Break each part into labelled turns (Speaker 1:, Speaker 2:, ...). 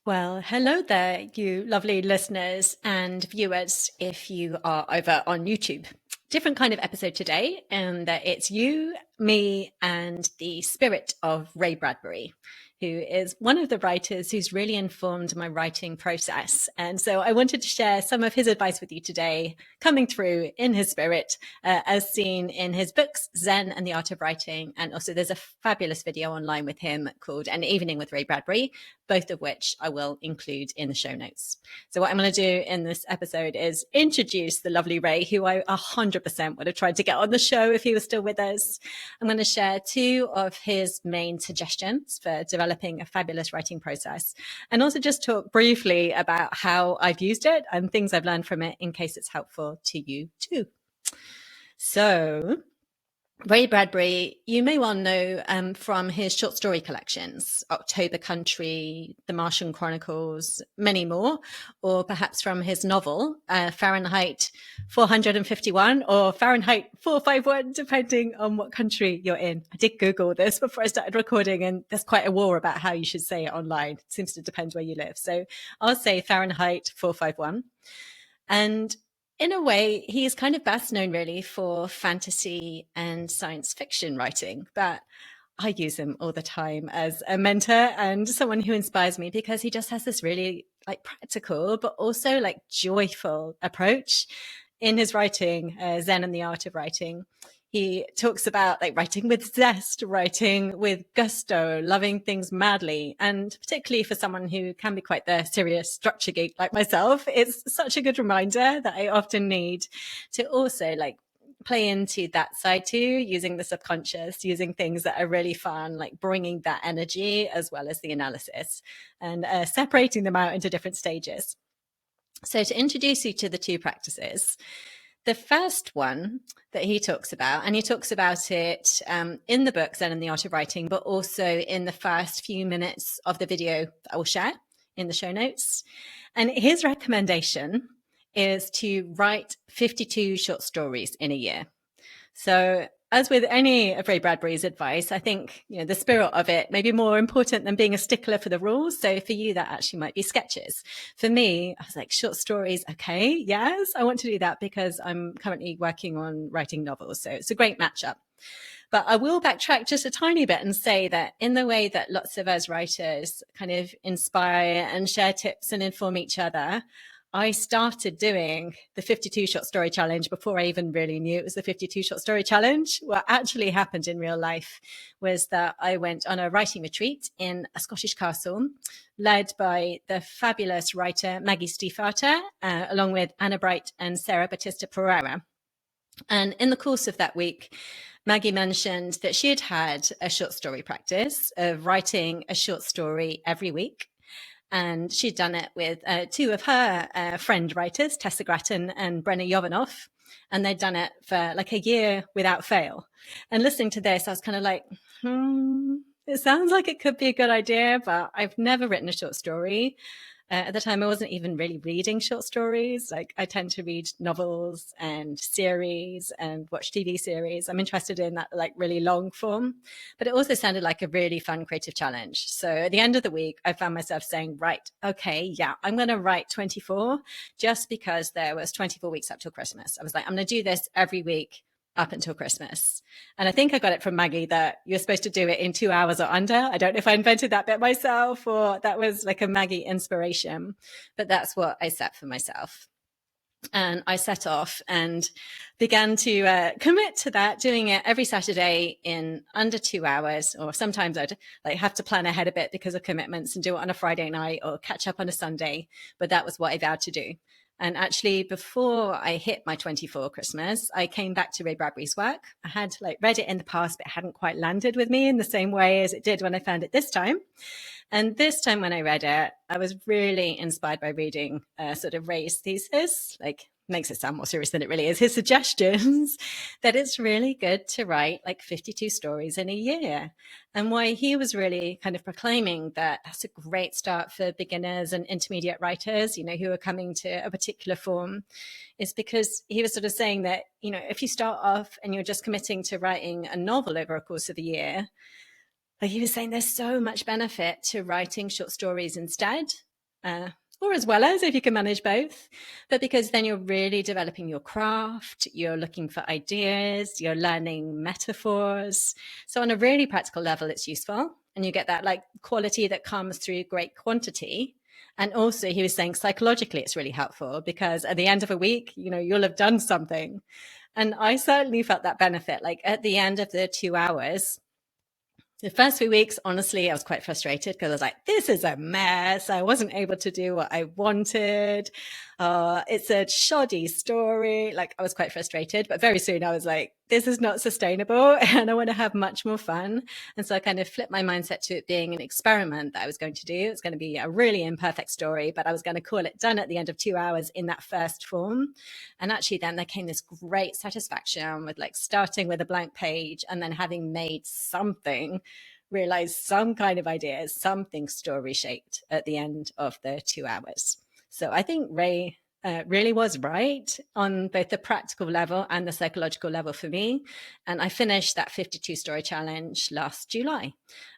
Speaker 1: Well, hello there, you lovely listeners and viewers, if you are over on YouTube. Different kind of episode today, and that it's you, me, and the spirit of Ray Bradbury, who is one of the writers who's really informed my writing process. And so I wanted to share some of his advice with you today, coming through in his spirit, as seen in his books, Zen and the Art of Writing. And also there's a fabulous video online with him called An Evening with Ray Bradbury, both of which I will include in the show notes. So what I'm going to do in this episode is introduce the lovely Ray, who I 100% would have tried to get on the show if he was still with us. I'm going to share two of his main suggestions for developing a fabulous writing process, and also just talk briefly about how I've used it and things I've learned from it in case it's helpful to you too. So Ray Bradbury, you may well know from his short story collections, October Country, The Martian Chronicles, many more, or perhaps from his novel, Fahrenheit 451 or Fahrenheit 451, depending on what country you're in. I did Google this before I started recording, and there's quite a war about how you should say it online. It seems to depend where you live. So I'll say Fahrenheit 451. And in a way, he is kind of best known really for fantasy and science fiction writing, but I use him all the time as a mentor and someone who inspires me because he just has this really like practical, but also like joyful approach in his writing, Zen and the Art of Writing. He talks about like writing with zest, writing with gusto, loving things madly. And particularly for someone who can be quite the serious structure geek like myself, it's such a good reminder that I often need to also like play into that side too, using the subconscious, using things that are really fun, like bringing that energy as well as the analysis and separating them out into different stages. So to introduce you to the two practices, the first one that he talks about, and he talks about it in the book Zen and the Art of Writing, but also in the first few minutes of the video that I will share in the show notes. And his recommendation is to write 52 short stories in a year. So as with any of Ray Bradbury's advice, I think, the spirit of it may be more important than being a stickler for the rules. So for you, that actually might be sketches. For me, I was like, short stories. Okay. Yes, I want to do that because I'm currently working on writing novels. So it's a great matchup. But I will backtrack just a tiny bit and say that in the way that lots of us writers kind of inspire and share tips and inform each other, I started doing the 52 short story challenge before I even really knew it was the 52 short story challenge. What actually happened in real life was that I went on a writing retreat in a Scottish castle led by the fabulous writer Maggie Stiefvater, along with Anna Bright and Sarah Batista Pereira. And in the course of that week, Maggie mentioned that she had had a short story practice of writing a short story every week. And she'd done it with two of her friend writers, Tessa Grattan and Brenna Jovanov. And they'd done it for like a year without fail. And listening to this, I was kind of like, it sounds like it could be a good idea, but I've never written a short story. At the time, I wasn't even really reading short stories. Like I tend to read novels and series and watch TV series. I'm interested in that like really long form, but it also sounded like a really fun creative challenge. So at the end of the week, I found myself saying, right, okay, yeah, I'm going to write 24 just because there was 24 weeks up till Christmas. I was like, I'm going to do this every week up until Christmas. And I think I got it from Maggie that you're supposed to do it in 2 hours or under. I don't know if I invented that bit myself or that was like a Maggie inspiration, but that's what I set for myself. And I set off and began to commit to that, doing it every Saturday in under 2 hours, or sometimes I'd like have to plan ahead a bit because of commitments and do it on a Friday night or catch up on a Sunday. But that was what I vowed to do. And actually, before I hit my 24 Christmas, I came back to Ray Bradbury's work. I had like read it in the past, but it hadn't quite landed with me in the same way as it did when I found it this time. And this time when I read it, I was really inspired by reading sort of Ray's thesis, like makes it sound more serious than it really is, his suggestions that it's really good to write like 52 stories in a year. And why he was really kind of proclaiming that that's a great start for beginners and intermediate writers, who are coming to a particular form, is because he was sort of saying that, if you start off and you're just committing to writing a novel over a course of a year, like he was saying, there's so much benefit to writing short stories instead. or as well as, if you can manage both, but because then you're really developing your craft, you're looking for ideas, you're learning metaphors. So on a really practical level, it's useful. And you get that like quality that comes through great quantity. And also he was saying psychologically, it's really helpful because at the end of a week, you'll have done something. And I certainly felt that benefit. Like at the end of the 2 hours, the first few weeks, honestly, I was quite frustrated because I was like, this is a mess. I wasn't able to do what I wanted. It's a shoddy story. Like, I was quite frustrated, but very soon I was like, this is not sustainable and I want to have much more fun. And so I kind of flipped my mindset to it being an experiment that I was going to do. It's going to be a really imperfect story, but I was going to call it done at the end of 2 hours in that first form. And actually then there came this great satisfaction with like starting with a blank page and then having made something, realize some kind of ideas, something story shaped at the end of the 2 hours. So I think Ray really was right on both the practical level and the psychological level for me. And I finished that 52 story challenge last July.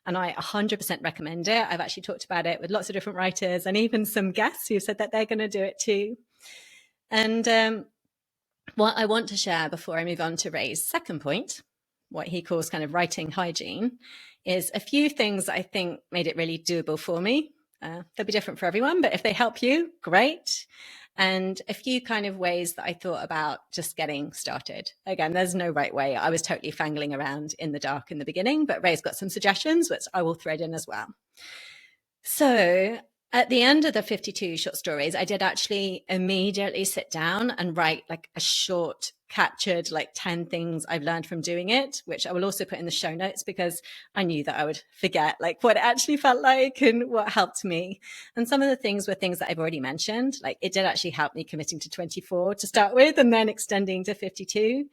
Speaker 1: And I 100% recommend it. I've actually talked about it with lots of different writers and even some guests who said that they're going to do it too. And what I want to share before I move on to Ray's second point, what he calls kind of writing hygiene, is a few things I think made it really doable for me. They'll be different for everyone, but if they help you, great. And a few kind of ways that I thought about just getting started. Again, there's no right way. I was totally fangling around in the dark in the beginning, but Ray's got some suggestions, which I will thread in as well. So at the end of the 52 short stories, I did actually immediately sit down and write like a short captured like 10 things I've learned from doing it, which I will also put in the show notes because I knew that I would forget like what it actually felt like and what helped me. And some of the things were things that I've already mentioned. Like it did actually help me committing to 24 to start with and then extending to 52.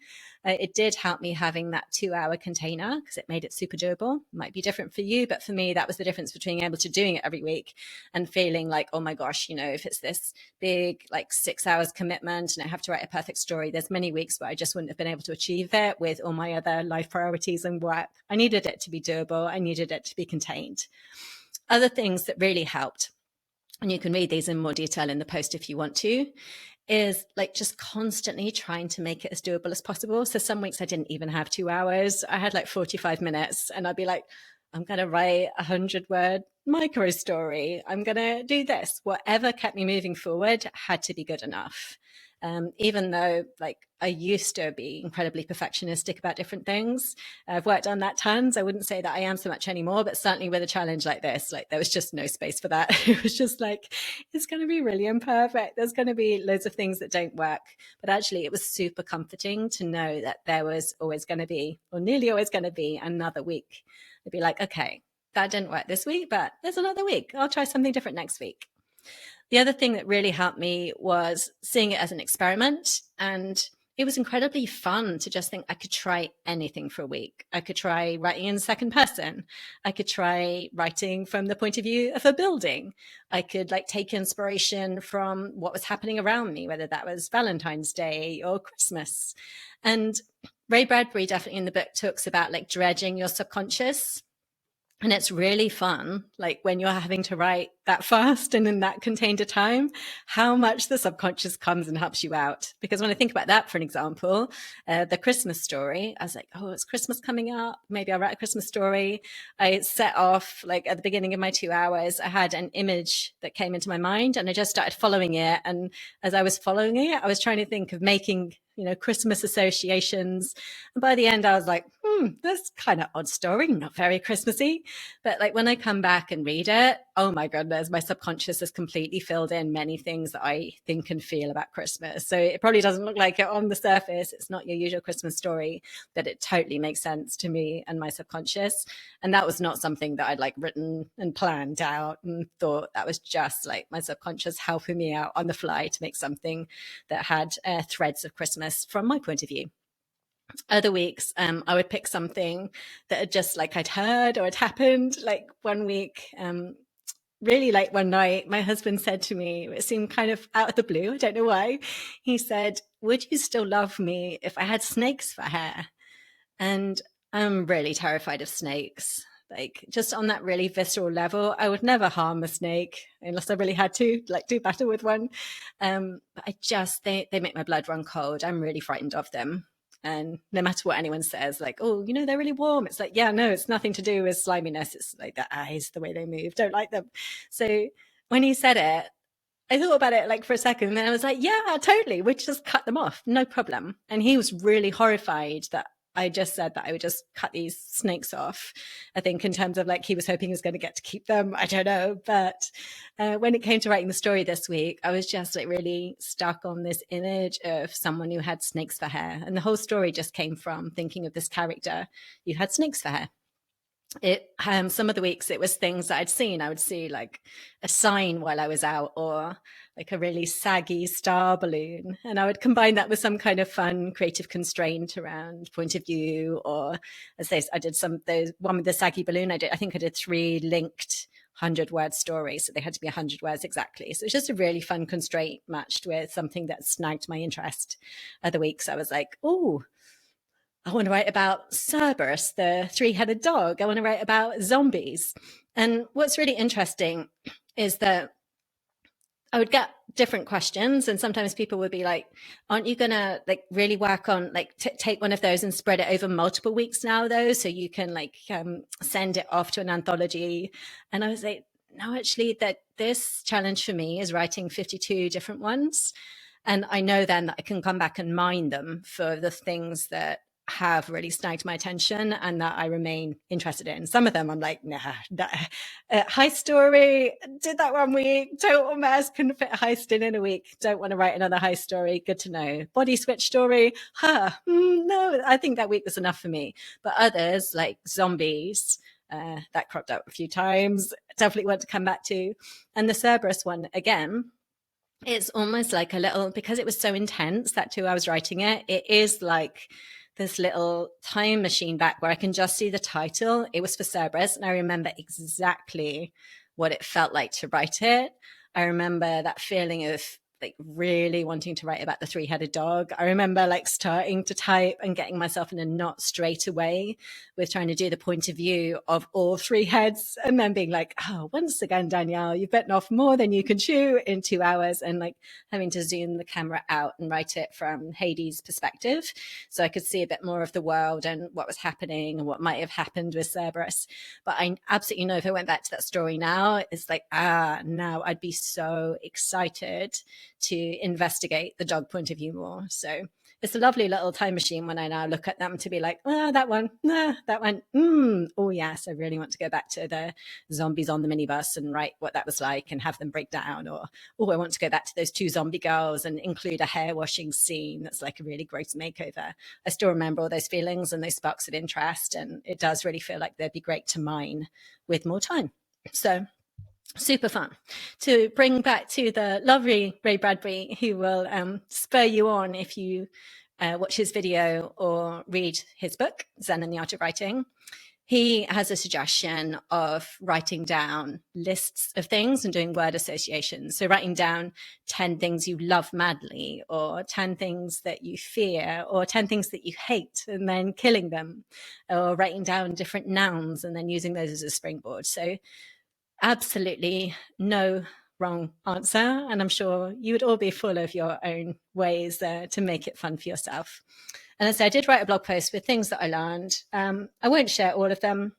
Speaker 1: It did help me having that 2 hour container because it made it super doable. Might be different for you, but for me, that was the difference between able to doing it every week and feeling like, oh my gosh, if it's this big, like 6 hours commitment and I have to write a perfect story, there's many weeks where I just wouldn't have been able to achieve it with all my other life priorities and work. I needed it to be doable. I needed it to be contained. Other things that really helped, and you can read these in more detail in the post if you want to, is like just constantly trying to make it as doable as possible. So some weeks I didn't even have 2 hours. I had like 45 minutes and I'd be like, I'm going to write 100-word micro story. I'm going to do this. Whatever kept me moving forward had to be good enough. Even though like I used to be incredibly perfectionistic about different things. I've worked on that tons. I wouldn't say that I am so much anymore, but certainly with a challenge like this, like there was just no space for that. It was just like, it's going to be really imperfect. There's going to be loads of things that don't work. But actually it was super comforting to know that there was always going to be, or nearly always going to be, another week. I'd be like, okay, that didn't work this week, but there's another week. I'll try something different next week. The other thing that really helped me was seeing it as an experiment. And it was incredibly fun to just think I could try anything for a week. I could try writing in second person. I could try writing from the point of view of a building. I could like take inspiration from what was happening around me, whether that was Valentine's Day or Christmas. And Ray Bradbury definitely in the book talks about like dredging your subconscious. And it's really fun, like when you're having to write that fast and in that contained a time, how much the subconscious comes and helps you out. Because when I think about that, for an example, the Christmas story, I was like, oh, it's Christmas coming up. Maybe I'll write a Christmas story. I set off like at the beginning of my 2 hours, I had an image that came into my mind and I just started following it. And as I was following it, I was trying to think of making Christmas associations. And by the end, I was like, that's kind of odd story, not very Christmassy. But like when I come back and read it, oh my goodness, my subconscious has completely filled in many things that I think and feel about Christmas. So it probably doesn't look like it on the surface. It's not your usual Christmas story, but it totally makes sense to me and my subconscious. And that was not something that I'd like written and planned out and thought. That was just like my subconscious helping me out on the fly to make something that had threads of Christmas from my point of view. Other weeks, I would pick something that had just like I'd heard or had happened. Like one week, really like one night, my husband said to me, it seemed kind of out of the blue, I don't know why. He said, would you still love me if I had snakes for hair? And I'm really terrified of snakes. like just on that really visceral level. I would never harm a snake unless I really had to, like do battle with one. But they make my blood run cold. I'm really frightened of them. And no matter what anyone says, like, oh, they're really warm. It's like, yeah, no, it's nothing to do with sliminess. It's like the eyes, the way they move. Don't like them. So when he said it, I thought about it like for a second, and then I was like, yeah, totally. We'd just cut them off. No problem. And he was really horrified that I just said that I would just cut these snakes off. I think in terms of like, he was hoping he was going to get to keep them. I don't know. But when it came to writing the story this week, I was just like really stuck on this image of someone who had snakes for hair. And the whole story just came from thinking of this character who had snakes for hair. Some of the weeks it was things that I'd seen. I would see like a sign while I was out, or like a really saggy star balloon, and I would combine that with some kind of fun creative constraint around point of view. Or as I did those one with the saggy balloon. I think I did 3 linked 100-word stories, so they had to be 100 words exactly. So it's just a really fun constraint matched with something that snagged my interest. Other weeks I was like, oh, I want to write about Cerberus, the 3-headed dog. I want to write about zombies. And what's really interesting is that I would get different questions, and sometimes people would be like, aren't you gonna like really work on like take one of those and spread it over multiple weeks now though, so you can like send it off to an anthology? And I was like, no, actually, that this challenge for me is writing 52 different ones, and I know then that I can come back and mine them for the things that have really snagged my attention and that I remain interested in. Some of them I'm like, nah, heist story, did that 1 week, total mess, couldn't fit a heist in a week, don't want to write another heist story, good to know. Body switch story, no, I think that week was enough for me. But others like zombies, that cropped up a few times, definitely want to come back to. And the Cerberus one, again, it's almost like a little, because it was so intense that 2 hours writing it, it is like this little time machine back where I can just see the title. It was for Cerberus, and I remember exactly what it felt like to write it. I remember that feeling of like really wanting to write about the 3-headed dog. I remember like starting to type and getting myself in a knot straight away with trying to do the point of view of all 3 heads, and then being like, oh, once again, Danielle, you've bitten off more than you can chew in 2 hours, and like having to zoom the camera out and write it from Hades' perspective so I could see a bit more of the world and what was happening and what might have happened with Cerberus. But I absolutely know if I went back to that story now, it's like, now I'd be so excited to investigate the dog point of view more. So it's a lovely little time machine when I now look at them to be like, that one, that one. Oh yes, I really want to go back to the zombies on the minibus and write what that was like and have them break down. Or, I want to go back to those 2 zombie girls and include a hair washing scene that's like a really gross makeover. I still remember all those feelings and those sparks of interest, and it does really feel like they'd be great to mine with more time. So super fun to bring back to the lovely Ray Bradbury, who will spur you on if you watch his video or read his book, Zen and the Art of Writing. He has a suggestion of writing down lists of things and doing word associations. So writing down 10 things you love madly, or 10 things that you fear, or 10 things that you hate, and then killing them, or writing down different nouns and then using those as a springboard. So absolutely no wrong answer. And I'm sure you would all be full of your own ways to make it fun for yourself. And as I said, I did write a blog post with things that I learned. I won't share all of them.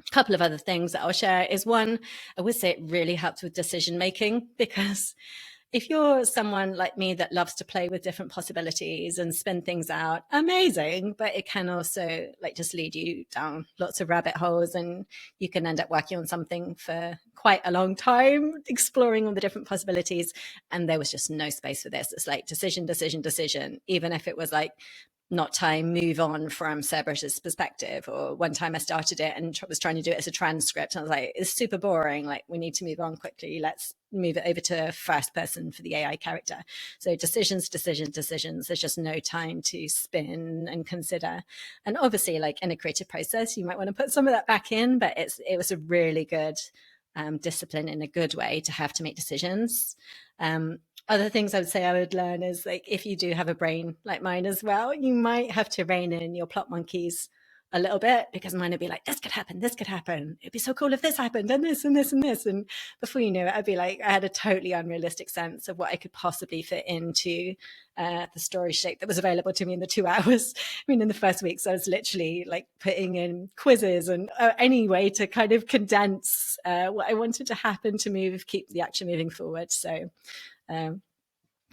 Speaker 1: A couple of other things that I'll share is one, I would say it really helps with decision making, because if you're someone like me that loves to play with different possibilities and spin things out, amazing, but it can also like just lead you down lots of rabbit holes, and you can end up working on something for quite a long time, exploring all the different possibilities. And there was just no space for this. It's like decision, decision, decision, even if it was like not time, move on from Cerberus's perspective. Or one time I started it and was trying to do it as a transcript, and I was like, it's super boring, like we need to move on quickly, let's move it over to first person for the AI character. So decisions, decisions, decisions. There's just no time to spin and consider. And obviously, like in a creative process, you might want to put some of that back in, but it was a really good discipline in a good way to have to make decisions. Other things I would say I would learn is, like, if you do have a brain like mine as well, you might have to rein in your plot monkeys a little bit, because mine would be like, this could happen, this could happen. It'd be so cool if this happened, and this and this and this. And before you know it, I'd be like, I had a totally unrealistic sense of what I could possibly fit into the story shape that was available to me in the 2 hours. I mean, in the first weeks, I was literally like putting in quizzes and any way to kind of condense what I wanted to happen to keep the action moving forward. So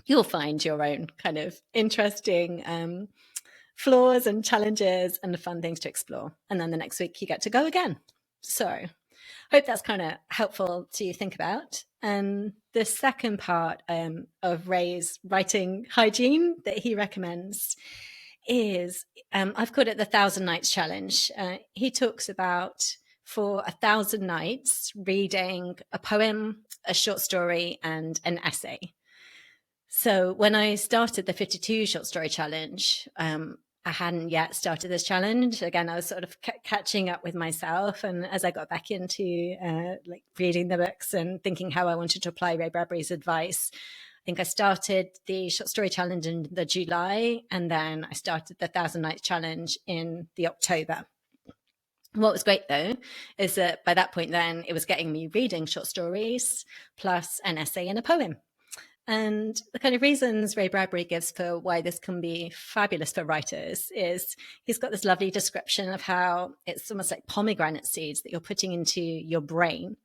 Speaker 1: you'll find your own kind of interesting flaws and challenges and the fun things to explore. And then the next week you get to go again. So hope that's kind of helpful to think about. And the second part of Ray's writing hygiene that he recommends is, I've called it the 1,000 Nights Challenge. He talks about for 1,000 nights reading a poem, a short story, and an essay. So when I started the 52 short story challenge, I hadn't yet started this challenge. Again, I was sort of catching up with myself. And as I got back into like reading the books and thinking how I wanted to apply Ray Bradbury's advice, I think I started the short story challenge in the July, and then I started the 1,000 Nights Challenge in the October. What was great, though, is that by that point then, it was getting me reading short stories plus an essay and a poem. And the kind of reasons Ray Bradbury gives for why this can be fabulous for writers is he's got this lovely description of how it's almost like pomegranate seeds that you're putting into your brain,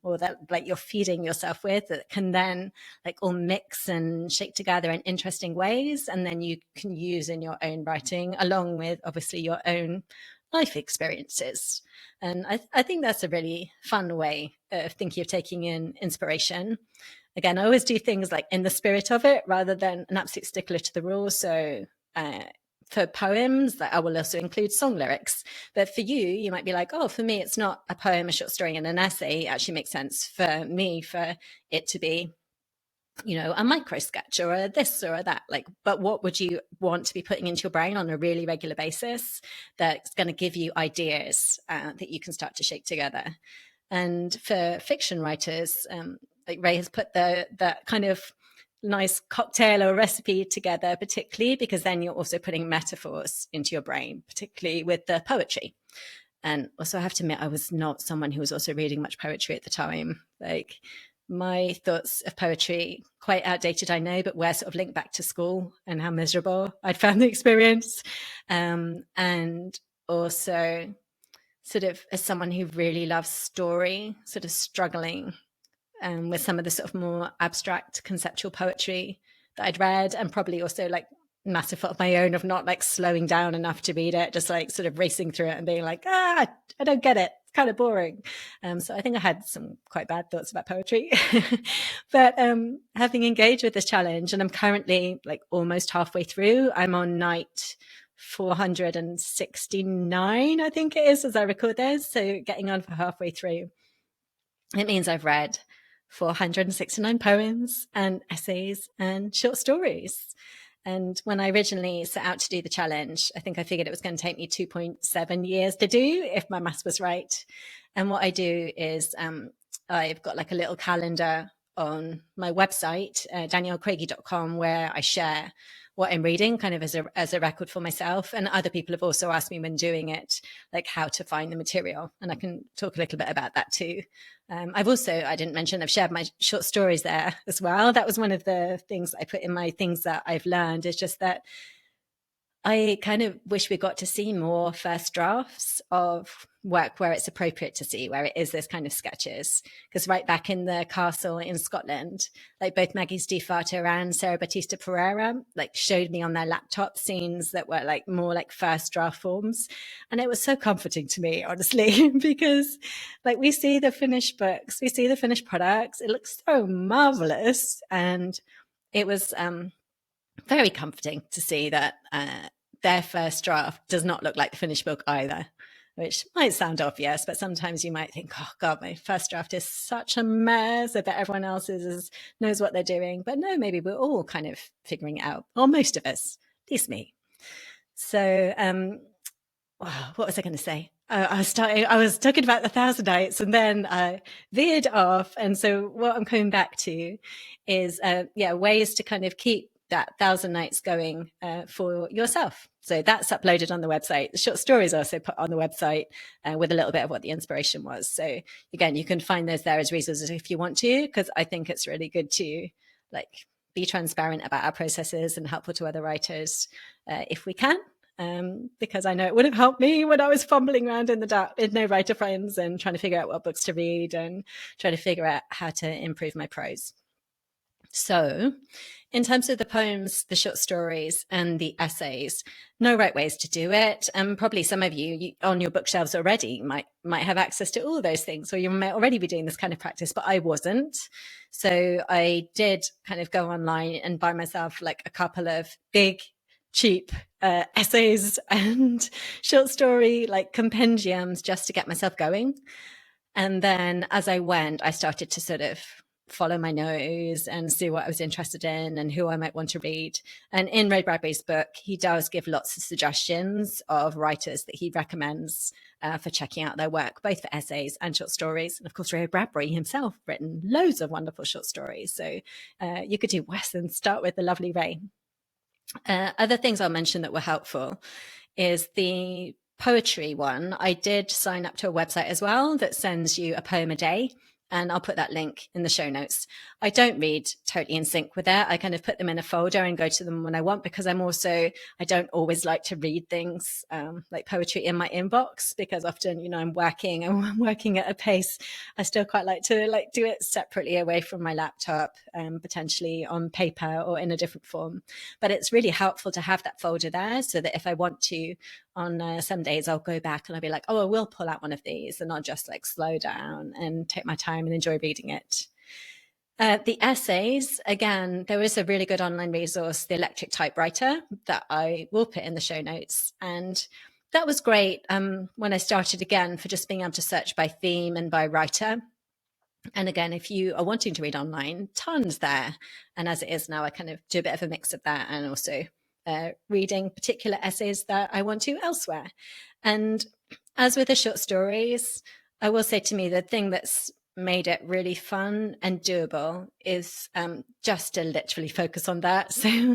Speaker 1: or that like you're feeding yourself with, that can then like all mix and shake together in interesting ways. And then you can use in your own writing, along with obviously your own life experiences. And I think that's a really fun way of thinking of taking in inspiration. Again, I always do things like in the spirit of it rather than an absolute stickler to the rules. So for poems, I will also include song lyrics. But for you, you might be like, oh, for me, it's not a poem, a short story, and an essay. It actually makes sense for me for it to be, you know, a micro sketch or a this or a that. Like, but what would you want to be putting into your brain on a really regular basis that's going to give you ideas that you can start to shape together? And for fiction writers, like Ray has put the kind of nice cocktail or recipe together, particularly because then you're also putting metaphors into your brain, particularly with the poetry. And also I have to admit, I was not someone who was also reading much poetry at the time. Like my thoughts of poetry, quite outdated, I know, but were sort of linked back to school and how miserable I'd found the experience. And also sort of as someone who really loves story, sort of struggling with some of the sort of more abstract conceptual poetry that I'd read, and probably also like massive fault of my own of not like slowing down enough to read it, just like sort of racing through it and being like, I don't get it. It's kind of boring. So I think I had some quite bad thoughts about poetry. But having engaged with this challenge, and I'm currently like almost halfway through, I'm on night 469, I think it is, as I record this. So getting on for halfway through. It means I've read 469 poems and essays and short stories. And when I originally set out to do the challenge, I think I figured it was going to take me 2.7 years to do, if my maths was right. And what I do is I've got like a little calendar on my website, daniellekrage.com, where I share what I'm reading kind of as a record for myself. And other people have also asked me when doing it, like how to find the material. And I can talk a little bit about that too. I've also, I didn't mention, I've shared my short stories there as well. That was one of the things I put in my things that I've learned, is just that I kind of wish we got to see more first drafts of work where it's appropriate to see, where it is this kind of sketches. Because right back in the castle in Scotland, like both Maggie Stiefvater and Sarah Batista Pereira, like showed me on their laptop scenes that were like more like first draft forms. And it was so comforting to me, honestly, because like we see the finished books, we see the finished products, it looks so marvelous. And it was very comforting to see that their first draft does not look like the finished book either, which might sound obvious, but sometimes you might think, oh God, my first draft is such a mess. I bet everyone else knows what they're doing. But no, maybe we're all kind of figuring it out, or most of us, at least me. So what was I going to say? I was talking about the 1,000 Nights, and then I veered off. And so what I'm coming back to is, ways to kind of keep that 1,000 nights going for yourself. So that's uploaded on the website. The short stories are also put on the website with a little bit of what the inspiration was. So again, you can find those there as resources if you want to, because I think it's really good to like be transparent about our processes and helpful to other writers if we can. Because I know it would have helped me when I was fumbling around in the dark with no writer friends and trying to figure out what books to read and trying to figure out how to improve my prose. So in terms of the poems, the short stories and the essays, no right ways to do it. And probably some of you on your bookshelves already might have access to all of those things, or you might already be doing this kind of practice, but I wasn't. So I did kind of go online and buy myself like a couple of big, cheap essays and short story like compendiums just to get myself going. And then as I went, I started to sort of follow my nose and see what I was interested in and who I might want to read. And in Ray Bradbury's book, he does give lots of suggestions of writers that he recommends for checking out their work, both for essays and short stories. And of course, Ray Bradbury himself written loads of wonderful short stories. So you could do Wes and start with the lovely Ray. Other things I'll mention that were helpful is the poetry one. I did sign up to a website as well that sends you a poem a day. And I'll put that link in the show notes. I don't read totally in sync with that. I kind of put them in a folder and go to them when I want, because I don't always like to read things like poetry in my inbox, because often, I'm working at a pace. I still quite like to do it separately away from my laptop, potentially on paper or in a different form. But it's really helpful to have that folder there so that if I want to, on some days I'll go back and I'll be like, oh, I will pull out one of these, and I'll just like slow down and take my time and enjoy reading it. The essays, again, there is a really good online resource, The Electric Typewriter, that I will put in the show notes. And that was great when I started again, for just being able to search by theme and by writer. And again, if you are wanting to read online, tons there. And as it is now, I kind of do a bit of a mix of that and also reading particular essays that I want to elsewhere. And as with the short stories, I will say, to me, the thing that's made it really fun and doable is just to literally focus on that. So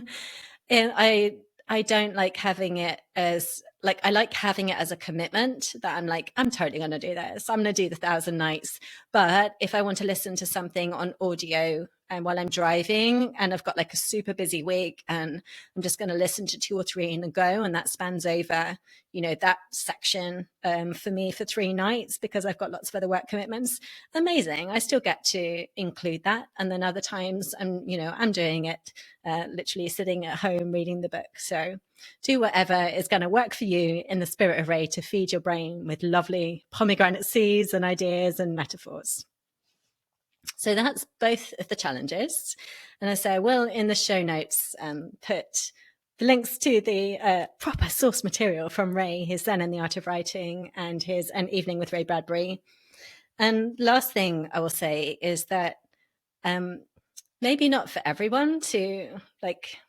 Speaker 1: I don't like having it as I like having it as a commitment that I'm totally going to do this. I'm going to do the 1,000 nights. But if I want to listen to something on audio and while I'm driving and I've got like a super busy week and I'm just going to listen to 2 or 3 in a go, and that spans over, that section for me for 3 nights because I've got lots of other work commitments, amazing. I still get to include that. And then other times I'm doing it literally sitting at home reading the book. So do whatever is going to work for you in the spirit of Ray to feed your brain with lovely pomegranate seeds and ideas and metaphors. So that's both of the challenges. And as I say, I will in the show notes put the links to the proper source material from Ray, his Zen and the Art of Writing, and his An Evening with Ray Bradbury. And last thing I will say is that maybe not for everyone to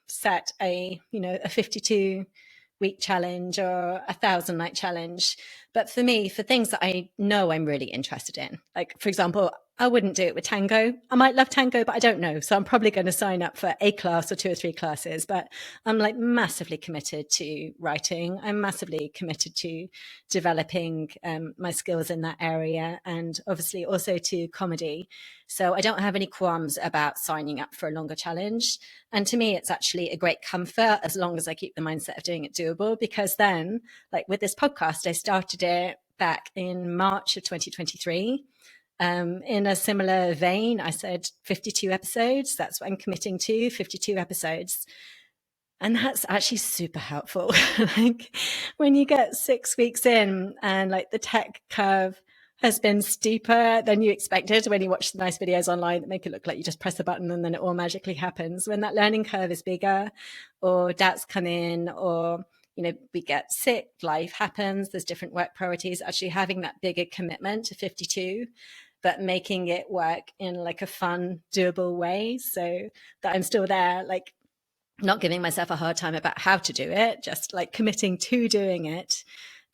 Speaker 1: set a 52-week challenge or 1,000-night challenge. But for me, for things that I know I'm really interested in, like, for example, I wouldn't do it with tango. I might love tango, but I don't know. So I'm probably going to sign up for a class or 2 or 3 classes, but I'm massively committed to writing. I'm massively committed to developing my skills in that area, and obviously also to comedy. So I don't have any qualms about signing up for a longer challenge. And to me, it's actually a great comfort as long as I keep the mindset of doing it doable, because then, with this podcast, I started it back in March of 2023. In a similar vein, I said 52 episodes. That's what I'm committing to, 52 episodes. And that's actually super helpful. When you get 6 weeks in and the tech curve has been steeper than you expected, when you watch the nice videos online that make it look like you just press a button and then it all magically happens. When that learning curve is bigger, or doubts come in, or we get sick, life happens, there's different work priorities, actually having that bigger commitment to 52, but making it work in a fun, doable way so that I'm still there, not giving myself a hard time about how to do it, just committing to doing it.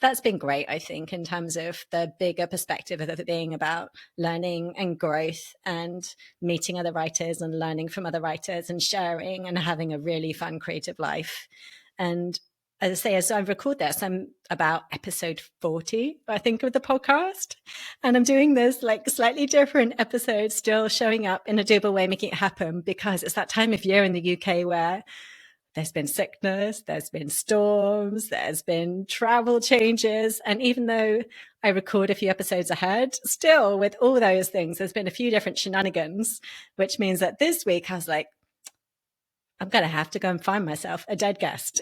Speaker 1: That's been great, I think, in terms of the bigger perspective of it being about learning and growth and meeting other writers and learning from other writers and sharing and having a really fun creative life. And as I say, as I record this, I'm about episode 40, I think, of the podcast. And I'm doing this like slightly different episode, still showing up in a doable way, making it happen, because it's that time of year in the UK where there's been sickness, there's been storms, there's been travel changes. And even though I record a few episodes ahead, still with all those things, there's been a few different shenanigans, which means that this week I was like, I'm going to have to go and find myself a dead guest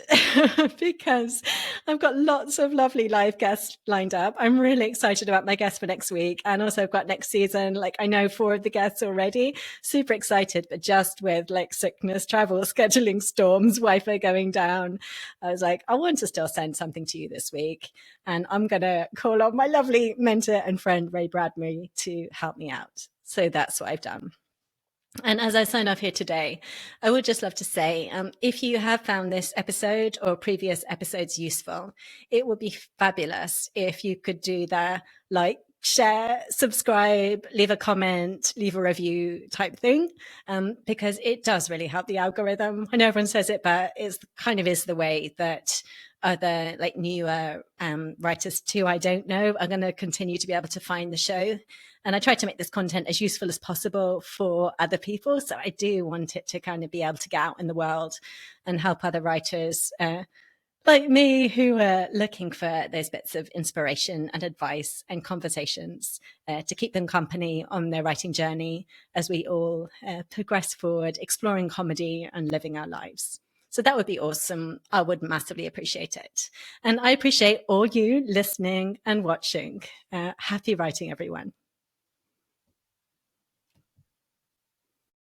Speaker 1: because I've got lots of lovely live guests lined up. I'm really excited about my guests for next week. And also I've got next season, like I know 4 of the guests already, super excited, but just with like sickness, travel, scheduling storms, Wi-Fi going down, I was like, I want to still send something to you this week. And I'm going to call on my lovely mentor and friend, Ray Bradbury, to help me out. So that's what I've done. And as I sign off here today, I would just love to say, if you have found this episode or previous episodes useful, it would be fabulous if you could do the like, share, subscribe, leave a comment, leave a review type thing, because it does really help the algorithm. I know everyone says it, but it's kind of is the way that other like newer writers too, I don't know, are going to continue to be able to find the show. And I try to make this content as useful as possible for other people. So I do want it to kind of be able to get out in the world and help other writers like me who are looking for those bits of inspiration and advice and conversations to keep them company on their writing journey as we all progress forward, exploring comedy and living our lives. So that would be awesome. I would massively appreciate it. And I appreciate all you listening and watching. Happy writing, everyone.